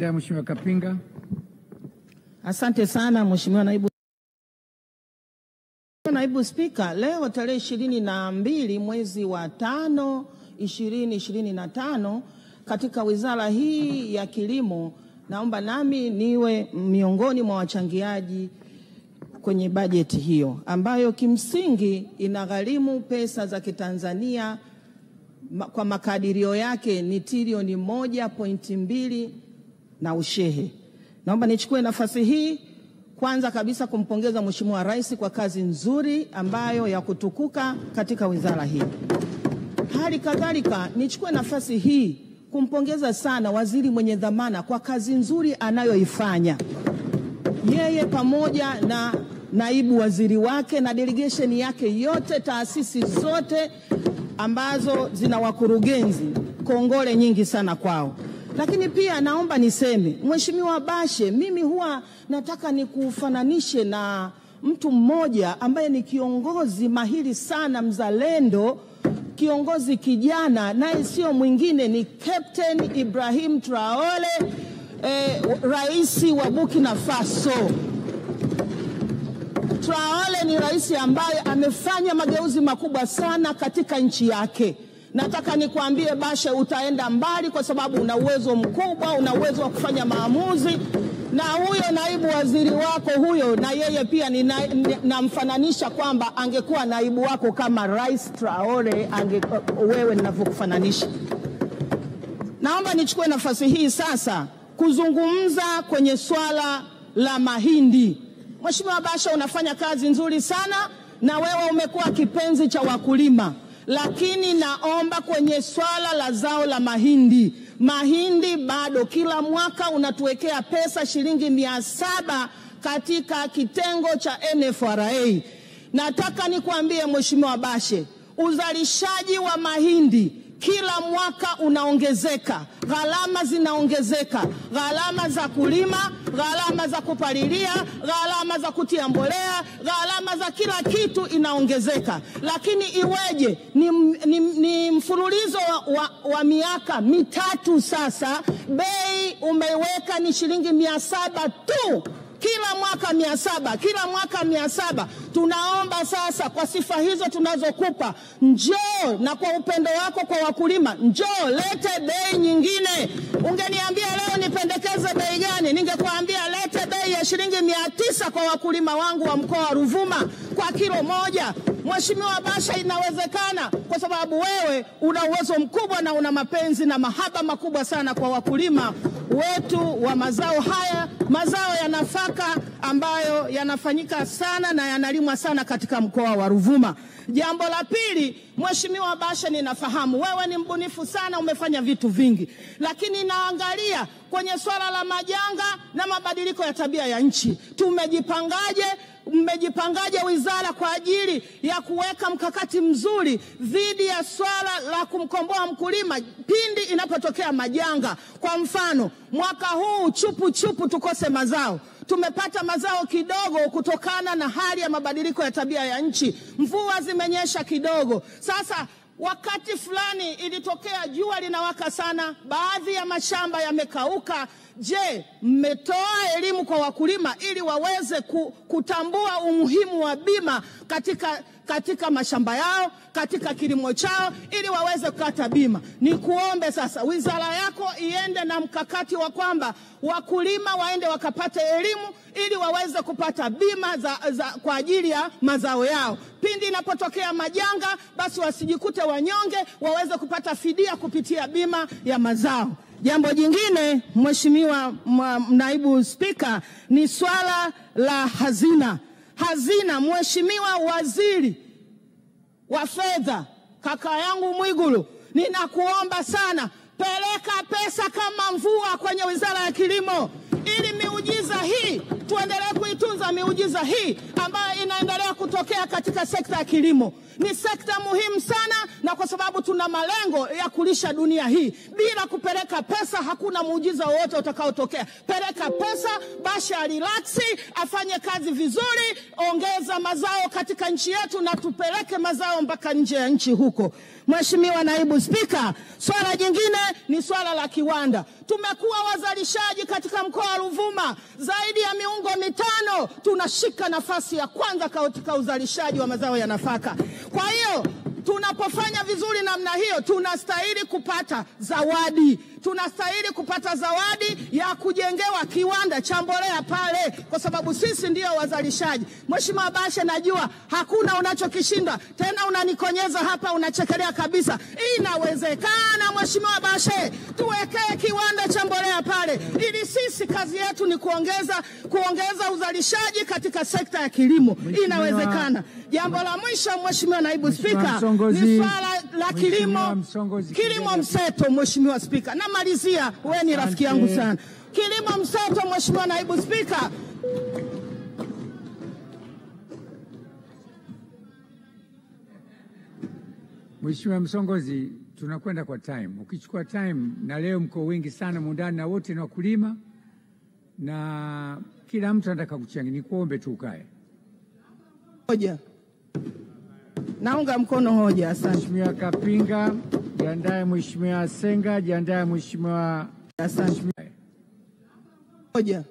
Mheshimiwa Kapinga. Asante sana Mheshimiwa Naibu Spika, leo tarehe 22 mwezi wa 5 2025 katika wizara hii ya kilimo, naomba nami niwe miongoni mwa wachangiaji kwenye bajeti hiyo ambayo kimsingi inagharimu pesa za Kitanzania kwa makadirio yake ni trilioni 1.2 na ushehe. Naomba nichukue nafasi hii kwanza kabisa kumpongeza Mheshimiwa Rais kwa kazi nzuri ambayo ya kutukuka katika wizara hii. Hali kadhalika nichukue nafasi hii kumpongeza sana waziri mwenye dhamana kwa kazi nzuri anayoifanya. Yeye pamoja na naibu waziri wake na delegation yake yote, taasisi zote ambazo zina wakurugenzi, kongole nyingi sana kwao. Lakini pia naomba niseme, Mheshimiwa Bashe, mimi huwa nataka nikufananishe na mtu mmoja ambaye ni kiongozi mahiri sana, mzalendo, kiongozi kijana, naye sio mwingine ni Captain Ibrahim Traore, rais wa Burkina Faso. Traore ni rais ambaye amefanya mageuzi makubwa sana katika nchi yake. Nataka nikuambie Bashe, utaenda mbali kwa sababu una uwezo mkubwa, una uwezo wa kufanya maamuzi. Na huyo naibu waziri wako huyo, na yeye pia namfananisha kwamba angekuwa naibu wako kama Rais Traore, wewe ninavyokufananisha. Naomba nichukue nafasi hii sasa kuzungumza kwenye swala la mahindi. Mheshimiwa Bashe, unafanya kazi nzuri sana na wewe umekuwa kipenzi cha wakulima. Lakini naomba kwenye swala la zao la mahindi bado kila mwaka unatuwekea pesa shilingi 700 katika kitengo cha NFRA. Nataka nikuambie Mheshimiwa Bashe, uzalishaji wa mahindi kila mwaka unaongezeka, gharama zinaongezeka, gharama za kulima, gharama za kupalilia, gharama za kutia mbolea, gharama za kila kitu inaongezeka. Lakini iweje ni mfululizo wa miaka mitatu sasa, bei umeweka ni shilingi 700 tu. Kila mwaka 700, kila mwaka 700. Tunaomba sasa kwa sifa hizo tunazokupa, njoo na kwa upendo wako kwa wakulima, njoo lete bei nyingine. Ungeniambia leo nipendekeze bei gani, ningekuambia lete bei ya shilingi 900 kwa wakulima wangu wa mkoa wa Ruvuma kwa kilo moja. Mheshimiwa Bashe, inawezekana kwa sababu wewe una uwezo mkubwa na una mapenzi na mahaba makubwa sana kwa wakulima wetu wa mazao haya, mazao ya nafaka ambayo yanafanyika sana na yanalimwa sana katika mkoa wa Ruvuma. Jambo la pili, Mheshimiwa Bashe, ninafahamu wewe ni mbunifu sana, umefanya vitu vingi. Lakini naangalia kwenye swala la majanga na mabadiliko ya tabia ya nchi. Mmejipangaje wizara kwa ajili ya kuweka mkakati mzuri dhidi ya swala la kumkomboa mkulima pindi inapotokea majanga? Kwa mfano, mwaka huu chupu tukose mazao. Tumepata mazao kidogo kutokana na hali ya mabadiliko ya tabia ya nchi. Mvua zimenyesha kidogo. Sasa wakati fulani ilitokea jua linawaka sana, baadhi ya mashamba yamekauka. Je, mmetoa elimu kwa wakulima ili waweze kutambua umuhimu wa bima katika mashamba yao, katika kilimo chao, ili waweze kukata bima? Nikuombe sasa wizara yako iende na mkakati wa kwamba wakulima waende wakapate elimu ili waweze kupata bima kwa ajili ya mazao yao. Pindi inapotokea majanga, basi wasijikute wanyonge, waweze kupata fidia kupitia bima ya mazao. Jambo jingine Mheshimiwa Naibu Spika ni swala la hazina. Mheshimiwa Waziri wa Fedha, kaka yangu Mwigulu, ninakuomba sana, peleka pesa kama mvua kwenye wizara ya kilimo ili miujiza tuendelee kuitunza miujiza hii ambayo inaendelea kutokea katika sekta ya kilimo. Ni sekta muhimu sana, na kwa sababu tuna malengo ya kulisha dunia hii. Bila kupeleka pesa hakuna muujiza wowote utakaotokea. Peleka pesa, Bashe relax, afanye kazi vizuri, ongeza mazao katika nchi yetu na tupeleke mazao mpaka nje ya nchi huko. Mheshimiwa Naibu Spika, swala jingine ni swala la kiwanda. Tumekuwa wazalishaji katika mkoa wa Ruvuma zaidi ya miongo 5, tunashika nafasi ya kwanza katika uzalishaji wa mazao ya nafaka. Kwa hiyo tunapofanya vizuri namna hiyo tunastahili kupata zawadi. Tunastahili kupata zawadi ya kujengewa kiwanda cha mbolea pale, kwa sababu sisi ndio wazalishaji. Mheshimiwa Bashe, najua hakuna unachokishinda, tena unanikonyeza hapa, unachekelea kabisa. Inawezekana Mheshimiwa Bashe, tuwekee kiwanda cha mbolea pale, ili sisi kazi yetu ni kuongeza uzalishaji katika sekta ya kilimo. Inawezekana. Jambo la mwisho Mheshimiwa Naibu Spika ni swala la kilimo mseto. Mheshimiwa Spika, namalizia, wewe ni rafiki yangu sana. Kilimo mseto Mheshimiwa Naibu Spika, Mheshimiwa Msongozi, tunakwenda kwa time. Ukichukua time, na leo mko wengi sana mundani na wote ni wakulima na kila mtu anataka kuchangia, nikuombe tu ukae. Hoja. Naunga mkono hoja. Asante. Mheshimiwa Kapinga, jiandae. Mheshimiwa Senga, jiandae. Mheshimiwa. Asante. Hoja.